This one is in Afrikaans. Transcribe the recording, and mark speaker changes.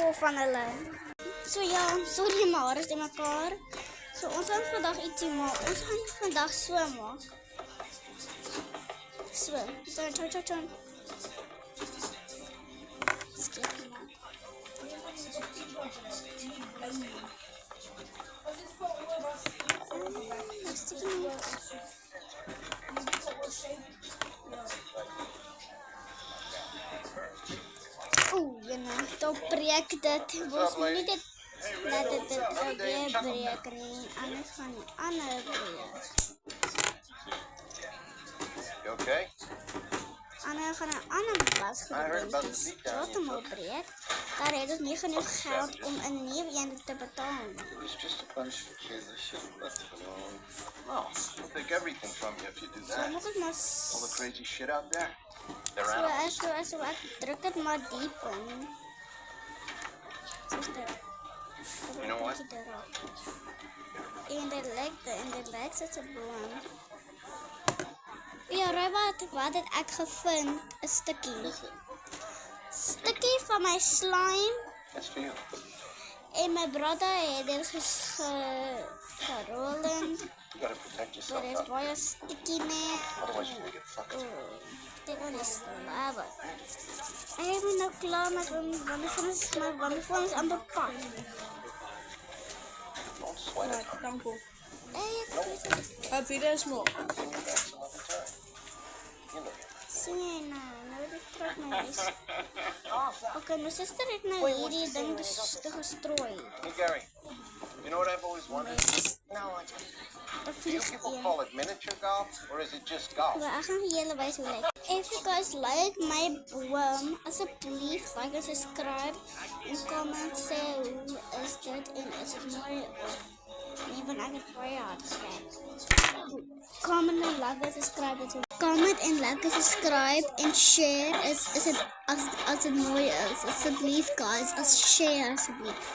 Speaker 1: vol van hulle. So ja, sorry maar, is die mekaar. So ons gaan vandag ietsie maak. Ons gaan vandag so maak. So, turn. Skip maar. Oeh, dan breek dit. Ons moet nie dit laat dit weer breek nie. Anders gaan die ander breek.
Speaker 2: You okay?
Speaker 1: Anders gaan een ander was gebruikt. Dus wat hem al breek, daar heeft dus niet genoeg geld om een nieuwe ene te betalen.
Speaker 2: It's just a bunch of kids that should have left it alone. Well, they'll take everything from you if you do
Speaker 1: Zo
Speaker 2: that.
Speaker 1: moet ik maar...
Speaker 2: All the crazy shit out there. They're animals.
Speaker 1: Zo, ik druk het maar diep in. Zo sterk.
Speaker 2: You know what?
Speaker 1: En dit lijkt het te bloem. Ja, Roy, wat het ek gevind? Een stukkie. Stukkie van my slime.
Speaker 2: That's for you.
Speaker 1: En my brother het dit gerollend.
Speaker 2: You gotta protect yourself.
Speaker 1: Daar is baie stukkie mee.
Speaker 2: Otherwise you're gonna get fucked.
Speaker 1: Dit is slawe. Ek ben nou klaar met wanneer van ons amper pak.
Speaker 2: Don't sweat it.
Speaker 3: Danko.
Speaker 1: Hey,
Speaker 3: Video small.
Speaker 1: sien jy nou het ek terug my huis. Okay, my sister het nou hierdie ding gestrooi.
Speaker 2: Hey Gary, you know what I've always wondered?
Speaker 1: Nou,
Speaker 2: Do you people call it miniature golf or is it just golf?
Speaker 1: Ek gaan vir julle wys hoe lyk. If you guys like my boom, asseblief like en subscribe en comment sê hoe is dit en is dit mooi of nie, want ek het baie hard gewerk. Comment en like en subscribe en comment en like en subscribe en share is dit as dit mooi is. Asseblief guys, as share asseblief.